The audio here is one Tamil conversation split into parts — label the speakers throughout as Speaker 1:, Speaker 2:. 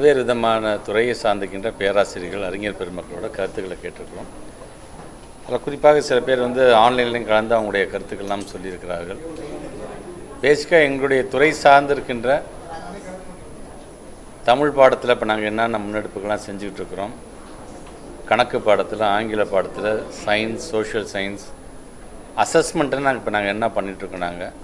Speaker 1: பல்வேறு விதமான துறையை சார்ந்திருக்கின்ற பேராசிரியர்கள் அறிஞர் பெருமக்களோட கருத்துக்களை கேட்டிருக்கிறோம். அதில் குறிப்பாக சில பேர் ஆன்லைன்லையும் கலந்து அவங்களுடைய கருத்துக்கள்லாம் சொல்லியிருக்கிறார்கள். பேசிக்காக எங்களுடைய துறை சார்ந்திருக்கின்ற தமிழ் பாடத்தில் இப்போ நாங்கள் என்னென்ன முன்னெடுப்புகள்லாம் செஞ்சுக்கிட்டு இருக்கிறோம். கணக்கு பாடத்தில், ஆங்கில பாடத்தில், சயின்ஸ், சோஷியல் சயின்ஸ், அசஸ்மெண்ட்டு நாங்கள் என்ன பண்ணிகிட்ருக்கோம். நாங்கள்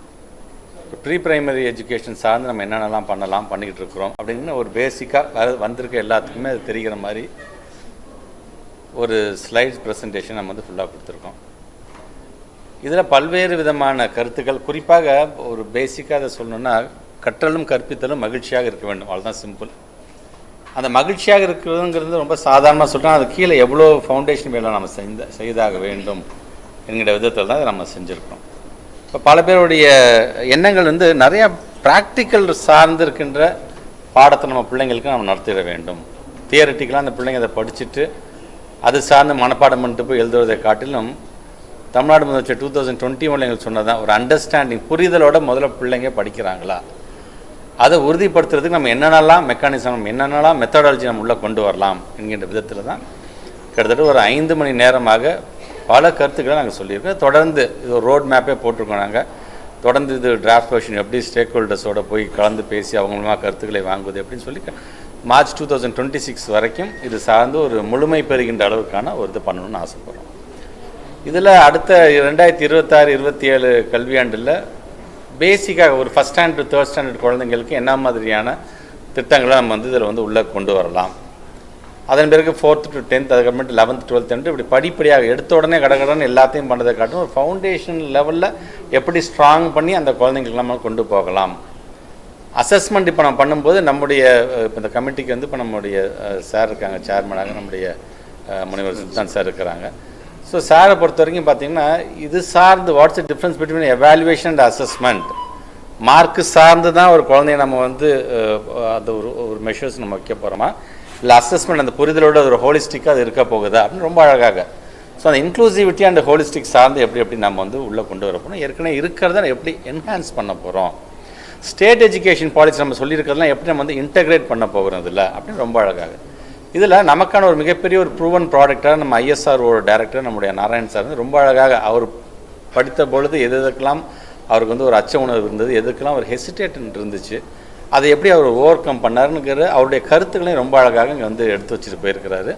Speaker 1: ப்ரீ ப்ரைமரி எஜுகேஷன் சார்ந்து நம்ம என்னென்னலாம் பண்ணிக்கிட்டு இருக்கிறோம் அப்படின்னு ஒரு பேசிக்காக வந்திருக்க எல்லாத்துக்குமே அது தெரிகிற மாதிரி ஒரு ஸ்லைட்ஸ் ப்ரெசன்டேஷன் நம்ம ஃபுல்லாக கொடுத்துருக்கோம். இதில் பல்வேறு விதமான கருத்துக்கள், குறிப்பாக ஒரு பேசிக்காக அதை சொல்லணுன்னா, கற்றலும் கற்பித்தலும் மகிழ்ச்சியாக இருக்க வேண்டும். அவ்வளோதான், சிம்பிள். அந்த மகிழ்ச்சியாக இருக்கிறதுங்கிறது ரொம்ப சாதாரணமாக சொல்கிறோம். அது கீழே எவ்வளோ ஃபவுண்டேஷன் மேலே நம்ம செய்தாக வேண்டும் என்கிற விதத்தில் தான் நம்ம செஞ்சுருக்கோம். இப்போ பல பேருடைய எண்ணங்கள் நிறையா ப்ராக்டிக்கல் சார்ந்து இருக்கின்ற பாடத்தை நம்ம பிள்ளைங்களுக்கு நம்ம நடத்திட வேண்டும். தியரட்டிக்கலாக அந்த பிள்ளைங்க அதை படிச்சுட்டு அது சார்ந்து மனப்பாடம் பண்ணிட்டு போய் எழுதுவதை காட்டிலும், தமிழ்நாடு முதலமைச்சர் 2021 எங்களுக்கு சொன்னதான், ஒரு அண்டர்ஸ்டாண்டிங், புரிதலோட முதல்ல பிள்ளைங்க படிக்கிறாங்களா, அதை உறுதிப்படுத்துறதுக்கு நம்ம என்னென்னலாம் மெக்கானிசம், என்னென்னலாம் மெத்தடாலஜி நம்ம உள்ளே கொண்டு வரலாம் என்கின்ற விதத்தில் தான் கிட்டத்தட்ட ஒரு 5 மணி நேரமாக பல கருத்துக்களை நாங்கள் சொல்லியிருக்கோம். தொடர்ந்து இது ஒரு ரோட் மேப்பே போட்டிருக்கோம். நாங்கள் தொடர்ந்து இது டிராஃப்ட் வெர்ஷன் எப்படி ஸ்டேக் ஹோல்டர்ஸோடு போய் கலந்து பேசி அவங்க மூலமாக கருத்துக்களை வாங்குவது அப்படின்னு சொல்லி மார்ச் 2026 வரைக்கும் இது சார்ந்து ஒரு முழுமை பெறுகின்ற அளவுக்கான ஒரு இது பண்ணணும்னு ஆசைப்படுறோம். இதில் அடுத்த 2026-27 கல்வியாண்டில் பேசிக்காக ஒரு first standard to third standard குழந்தைங்களுக்கு என்ன மாதிரியான திட்டங்களை நம்ம இதில் உள்ளே கொண்டு வரலாம். அதன் பிறகு 4th to 10th, அதுக்கப்புறமேட்டு 11th 12th இப்படி படிப்படியாக எடுத்த உடனே கடகடன்னு எல்லாத்தையும் பண்ணுறதை காட்டும் ஒரு ஃபவுண்டேஷன் லெவலில் எப்படி ஸ்ட்ராங் பண்ணி அந்த குழந்தைங்களுக்கு நம்ம கொண்டு போகலாம். அசஸ்மெண்ட் இப்போ நம்ம பண்ணும்போது நம்முடைய இப்போ இந்த கமிட்டிக்கு இப்போ நம்முடைய சார் இருக்காங்க, சேர்மனாக நம்முடைய முனைவர் சுல்தான் சார் இருக்கிறாங்க. ஸோ சாரை பொறுத்த வரைக்கும் பார்த்திங்கன்னா, இது சார்ந்து what's the difference between evaluation and assessment. Mark சார்ந்து தான் ஒரு குழந்தைய நம்ம அந்த ஒரு மெஷர்ஸ் நம்ம வைக்க போகிறோமா, இல்லை அசஸ்மெண்ட் அந்த புரிதலோட ஒரு ஹோலிஸ்டிக்காக அது இருக்க போகுதா அப்படின்னு ரொம்ப அழகாக. ஸோ அந்த இன்க்ளூசிவிட்டி அண்ட் ஹோலிஸ்டிக் சார்ந்து எப்படி நம்ம உள்ளே கொண்டு வர போகிறோம், ஏற்கனவே இருக்கிறத எப்படி என்ஹான்ஸ் பண்ண போகிறோம், ஸ்டேட் எஜுகேஷன் பாலிசி நம்ம சொல்லியிருக்கிறதுலாம் எப்படி நம்ம இன்டெகிரேட் பண்ண போகிறோம் இதில் அப்படின்னு ரொம்ப அழகாக. இதில் நமக்கான ஒரு மிகப்பெரிய ஒரு ப்ரூவன் ப்ராடக்டாக நம்ம ஐஎஸ்ஆர்ஓட டைரக்டர் நம்முடைய நாராயண் சார் ரொம்ப அழகாக அவர் படித்த பொழுது எதுக்கெல்லாம் அவருக்கு ஒரு அச்ச உணர்வு இருந்தது, எதுக்கெல்லாம் ஒரு ஹெசிடேட்னு இருந்துச்சு, அதை எப்படி அவர் ஓவர் கம் பண்ணாருங்கிற அவருடைய கருத்துக்களையும் ரொம்ப அழகாக இங்கே எடுத்து வச்சுட்டு போயிருக்கிறாரு.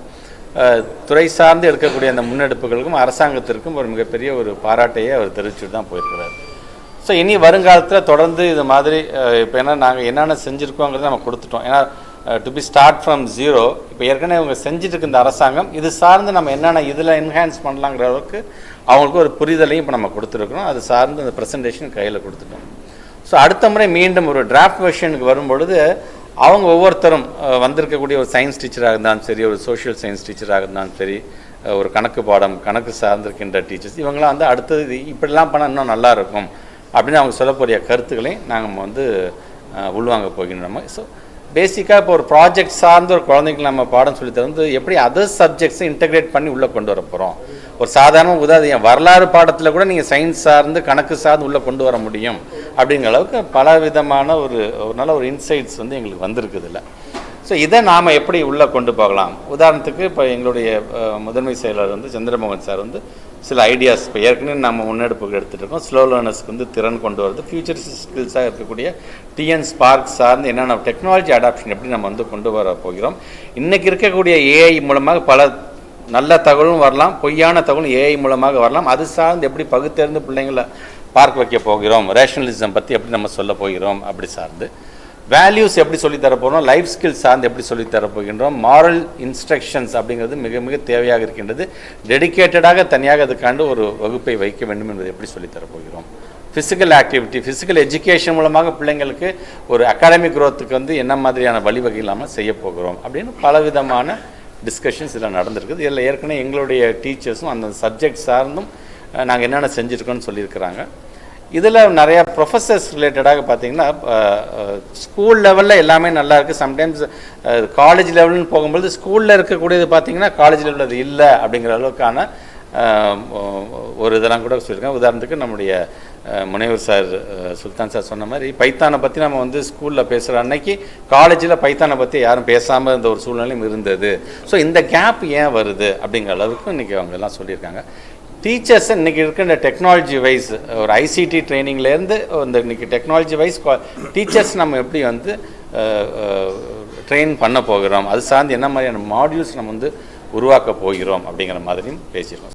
Speaker 1: துறை சார்ந்து எடுக்கக்கூடிய அந்த முன்னெடுப்புகளுக்கும் அரசாங்கத்திற்கும் ஒரு மிகப்பெரிய ஒரு பாராட்டையே அவர் தெரிவிச்சுட்டு தான் போயிருக்கிறார். ஸோ இனி வருங்காலத்தில் தொடர்ந்து இது மாதிரி இப்போ நாங்கள் என்னென்ன செஞ்சுருக்கோங்கிறத நம்ம கொடுத்துட்டோம். ஏன்னா to be start from zero. இப்போ ஏற்கனவே இவங்க செஞ்சுட்டு இருக்க இந்த அரசாங்கம் இது சார்ந்து நம்ம என்னென்ன இதில் என்ஹான்ஸ் பண்ணலாங்கிற அளவுக்கு அவங்களுக்கு ஒரு புரிதலையும் இப்போ நம்ம கொடுத்துருக்குறோம். அது சார்ந்து அந்த ப்ரெசன்டேஷன் கையில் கொடுத்துட்டோம். ஸோ அடுத்த முறை மீண்டும் ஒரு டிராஃப்ட் வெர்ஷனுக்கு வரும்பொழுது அவங்க ஒவ்வொருத்தரும் வந்திருக்கக்கூடிய ஒரு சயின்ஸ் டீச்சராக இருந்தாலும் சரி, ஒரு சோஷியல் சயின்ஸ் டீச்சராக இருந்தாலும் சரி, ஒரு கணக்கு சார்ந்திருக்கின்ற டீச்சர்ஸ், இவங்களாம் அடுத்தது இப்படிலாம் பண்ணால் இன்னும் நல்லாயிருக்கும் அப்படின்னு அவங்க சொல்லக்கூடிய கருத்துக்களையும் நாங்கள் உள்வாங்க போகின்றோம். ஸோ பேசிக்காக இப்போ ஒரு ப்ராஜெக்ட் சார்ந்த ஒரு குழந்தைங்களுக்கு நம்ம பாடம் சொல்லி தந்து எப்படி அதர் சப்ஜெக்ட்ஸை இன்டெகிரேட் பண்ணி உள்ளே கொண்டு வர போகிறோம். ஒரு சாதாரண உதாரணம், வரலாறு பாடத்தில் கூட நீங்கள் சயின்ஸ் சார்ந்து கணக்கு சார்ந்து உள்ளே கொண்டு வர முடியும் அப்படிங்கிற அளவுக்கு பல விதமான ஒரு நல்ல ஒரு இன்சைட்ஸ் எங்களுக்கு வந்திருக்குது இல்லை. ஸோ இதை நாம் எப்படி உள்ளே கொண்டு போகலாம். உதாரணத்துக்கு இப்போ எங்களுடைய முதன்மை செயலர் சந்திரமோகன் சார் சில ஐடியாஸ் இப்போ ஏற்கனவே நம்ம முன்னெடுப்புக்கு எடுத்துகிட்டு இருக்கோம். ஸ்லோ லேர்னர்ஸ்க்கு திறன் கொண்டு வரது, ஃபியூச்சர் ஸ்கில்ஸாக இருக்கக்கூடிய டிஎன் ஸ்பார்க் சார்ந்து என்னென்ன டெக்னாலஜி அடாப்ஷன் எப்படி நம்ம கொண்டு வர போகிறோம். இன்றைக்கி இருக்கக்கூடிய ஏஐ மூலமாக பல நல்ல தகவலும் வரலாம், பொய்யான தகவலும் ஏஐ மூலமாக வரலாம். அது சார்ந்து எப்படி பகுத்தறிந்து பிள்ளைங்களை பார்க்க வைக்க போகிறோம், ரேஷனலிசம் பற்றி எப்படி நம்ம சொல்ல போகிறோம், அப்படி சார்ந்து வேல்யூஸ் எப்படி சொல்லித்தர போகிறோம், லைஃப் ஸ்கில்ஸ் சார்ந்து எப்படி சொல்லித்தர போகின்றோம், மாரல் இன்ஸ்ட்ரக்ஷன்ஸ் அப்படிங்கிறது மிக மிக தேவையாக இருக்கின்றது. டெடிக்கேட்டடாக தனியாக அதுக்காண்டு ஒரு வகுப்பை வைக்க வேண்டும் என்பதை எப்படி சொல்லித்தர போகிறோம். ஃபிசிக்கல் ஆக்டிவிட்டி, ஃபிசிக்கல் எஜுகேஷன் மூலமாக பிள்ளைங்களுக்கு ஒரு அகாடமிக் க்ரோத்துக்கு என்ன மாதிரியான வழிவகை இல்லாமல் செய்ய போகிறோம் அப்படின்னு பலவிதமான டிஸ்கஷன்ஸ் இதில் நடந்திருக்குது. இதில் ஏற்கனவே எங்களுடைய டீச்சர்ஸும் அந்த சப்ஜெக்ட் சார்ந்தும் நாங்கள் என்னென்ன செஞ்சுருக்கோன்னு சொல்லியிருக்கிறாங்க. இதில் நிறையா ப்ரொஃபஸர்ஸ் ரிலேட்டடாக பார்த்திங்கன்னா ஸ்கூல் லெவலில் எல்லாமே நல்லா இருக்குது. சம்டைம்ஸ் காலேஜ் லெவல்னு போகும்போது ஸ்கூலில் இருக்கக்கூடியது பார்த்திங்கன்னா காலேஜ் லெவலில் அது இல்லை அப்படிங்கிற அளவுக்கான ஒரு இதெல்லாம் கூட சொல்லியிருக்கேன். உதாரணத்துக்கு நம்முடைய முனைவர் சார் சுல்தான் சார் சொன்ன மாதிரி பைத்தானை பற்றி நம்ம வந்து ஸ்கூலில் பேசுகிற அன்னைக்கு காலேஜில் பைத்தானை பற்றி யாரும் பேசாமல் இருந்த ஒரு சூழ்நிலையும் இருந்தது. ஸோ இந்த கேப் ஏன் வருது அப்படிங்கிற அளவுக்கு இன்றைக்கி அவங்க எல்லாம் சொல்லியிருக்காங்க. டீச்சர்ஸ் இன்றைக்கி இருக்கிற டெக்னாலஜி வைஸ் ஒரு ஐசிடி ட்ரைனிங்லேருந்து இந்த இன்றைக்கி டெக்னாலஜி வைஸ் டீச்சர்ஸ் நம்ம எப்படி வந்து ட்ரெயின் பண்ண போகிறோம், அது சார்ந்து என்ன மாதிரியான மாடியூல்ஸ் நம்ம வந்து உருவாக்க போகிறோம் அப்படிங்கிற மாதிரியும் பேசியிருக்கோம்.